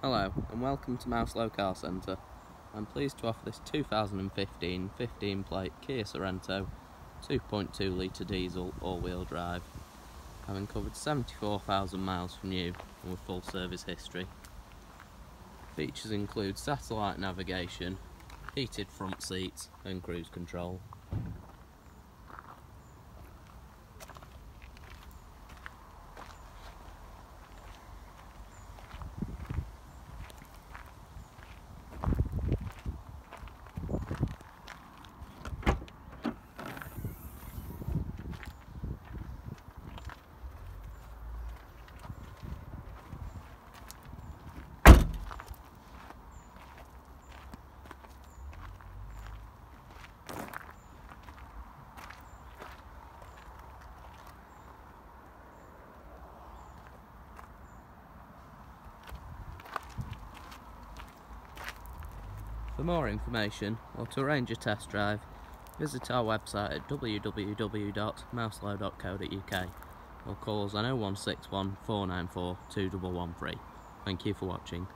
Hello and welcome to Mouslow Car Centre. I'm pleased to offer this 2015 15 plate Kia Sorento 2.2 litre diesel all-wheel drive, having covered 74,000 miles from new and with full service history. Features include satellite navigation, heated front seats and cruise control. For more information or to arrange a test drive, visit our website at www.mouslow.co.uk or call us on 0161 494 2113. Thank you for watching.